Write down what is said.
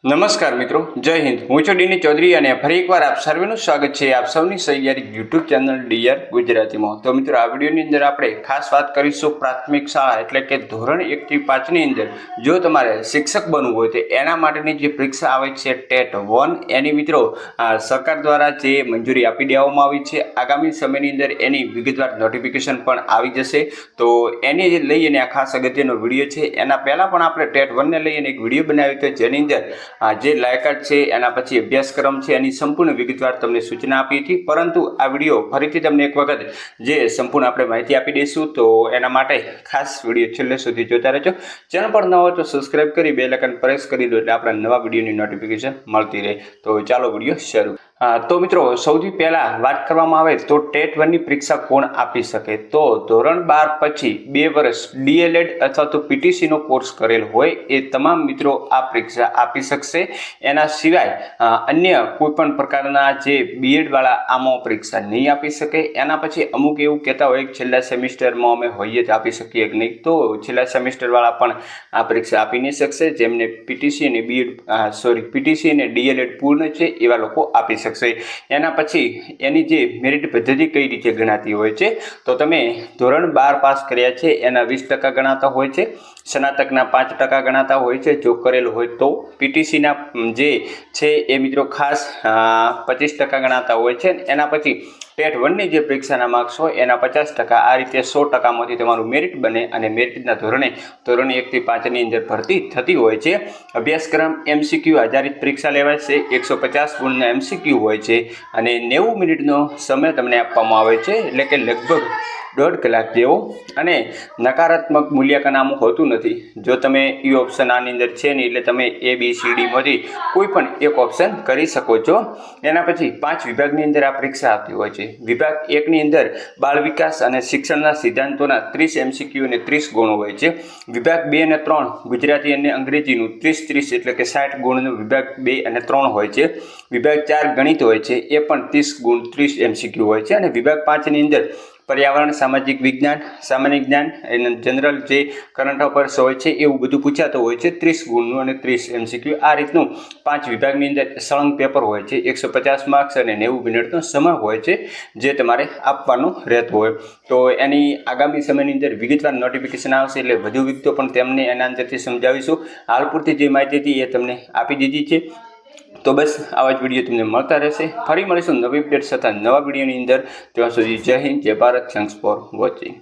નમસ્કાર મિત્રો, જય હિન્દ. હું છું ડીની ચૌધરી અને ફરી એકવાર આપ સર્વેનું સ્વાગત છે આપ સૌની સહિયારી યુટ્યુબ ચેનલ ડીઆર ગુજરાતીમાં. તો મિત્રો, આ વિડીયોની અંદર આપણે ખાસ વાત કરીશું પ્રાથમિક શાળા એટલે કે ધોરણ 1 થી 5ની અંદર જો તમારે શિક્ષક બનવું હોય તો એના માટેની જે પરીક્ષા આવે છે ટેટ 1, એની મિત્રો સરકાર દ્વારા જે મંજૂરી આપી દેવામાં આવી છે. આગામી સમયની અંદર એની વિગતવાર નોટિફિકેશન પણ આવી જશે. તો એની લઈ અને આ ખાસ અગત્યનો વિડીયો છે. એના પહેલાં પણ આપણે ટેટ 1ને લઈ અને એક વિડીયો બનાવ્યો હતો જેની અંદર જે લાયકાત છે એના પછી અભ્યાસક્રમ છે એની સંપૂર્ણ વિગતવાર તમને સૂચના આપી હતી. પરંતુ આ વિડીયો ફરીથી તમને એક વખત જે સંપૂર્ણ આપણે માહિતી આપી દઈશું. તો એના માટે ખાસ વિડીયો છેલ્લે સુધી જોતા રહેજો. ચેનલ પર ન હોય તો સબસ્ક્રાઇબ કરી બેલ આઇકન પ્રેસ કરી દો એટલે આપણા નવા વિડીયોની નોટિફિકેશન મળતી રહે. તો ચાલો વિડીયો શરૂ. તો મિત્રો, સૌથી પહેલાં વાત કરવામાં આવે તો ટેટ 1ની પરીક્ષા કોણ આપી શકે? તો ધોરણ 12 પછી 2 વર્ષ ડીએલએડ અથવા તો પીટીસીનો કોર્સ કરેલ હોય એ તમામ મિત્રો આ પરીક્ષા આપી શકશે. એના સિવાય અન્ય કોઈ પણ પ્રકારના જે બીએડવાળા આમાં પરીક્ષા નહીં આપી શકે. એના પછી અમુક એવું કહેતા હોય કે છેલ્લા સેમિસ્ટરમાં અમે હોઈએ જ આપી શકીએ કે નહીં, તો છેલ્લા સેમિસ્ટરવાળા પણ આ પરીક્ષા આપી નહીં શકશે. જેમને પીટીસી અને પીટીસી અને ડીએલએડ પૂર્ણ છે એવા લોકો આપી શકશે. એના પછી એની જે મેરિટ પદ્ધતિ કઈ રીતે ગણાતી હોય છે? તો તમે ધોરણ 12 પાસ કર્યા છે એના 20% ગણાતા હોય છે, સ્નાતકના 5% ગણાતા હોય છે જો કરેલું હોય તો. પીટીસીના જે છે એ મિત્રો ખાસ 25% ગણાતા હોય છે. એના પછી ટેટ 1ની જે પરીક્ષાના માર્ક્સ હોય એના 50%. આ રીતે 100%માંથી તમારું મેરિટ બને અને મેરિટના ધોરણ 1 થી 5ની અંદર ભરતી થતી હોય છે. અભ્યાસક્રમ MCQ આધારિત પરીક્ષા લેવાય છે. 150 ગુણના MCQ હોય છે અને 90 મિનિટનો સમય તમને આપવામાં આવે છે, એટલે કે લગભગ 1.5 કલાક જેવો. અને નકારાત્મક મૂલ્યાંકન આમ હોતું નથી. જો તમે એ ઓપ્શન આની અંદર છે નહીં એટલે તમે ABCDમાંથી કોઈ પણ એક ઓપ્શન કરી શકો છો. એના પછી 5 વિભાગની અંદર આ પરીક્ષા આપતી હોય છે. વિભાગ 1ની અંદર બાળ વિકાસ અને શિક્ષણના સિદ્ધાંતોના 30 MCQ અને 30 ગુણો હોય છે. વિભાગ 2 અને 3 ગુજરાતી અને અંગ્રેજીનું 30-30 એટલે કે 60 ગુણનું વિભાગ 2 અને 3 હોય છે. વિભાગ 4 ગણિત હોય છે, એ પણ 30 ગુણ 30 MCQ હોય છે. અને વિભાગ 5ની અંદર પર્યાવરણ, સામાજિક વિજ્ઞાન, સામાન્ય જ્ઞાન અને જનરલ જે કરંટ અફેર્સ હોય છે એવું બધું પૂછાતું હોય છે, 30 ગુણનું અને 30 MCQ. આ રીતનું 5 વિભાગની અંદર સળંગ પેપર હોય છે. 150 માર્ક્સ અને 90 મિનિટનો સમય હોય છે જે તમારે આપવાનું રહેતું હોય. તો એની આગામી સમયની અંદર વિગતવાર નોટિફિકેશન આવશે એટલે વધુ વિગતો પણ તેમને એના અંદરથી સમજાવીશું. હાલ પૂરતી જે માહિતી હતી એ તમને આપી દીધી છે. તો બસ આવા જ વિડીયો તમને મળતા રહેશે. ફરી મળીશું નવી અપડેટ સાથે નવા વિડીયોની અંદર. ત્યાં સુધી જય હિન્દ, જય ભારત. Thanks for watching.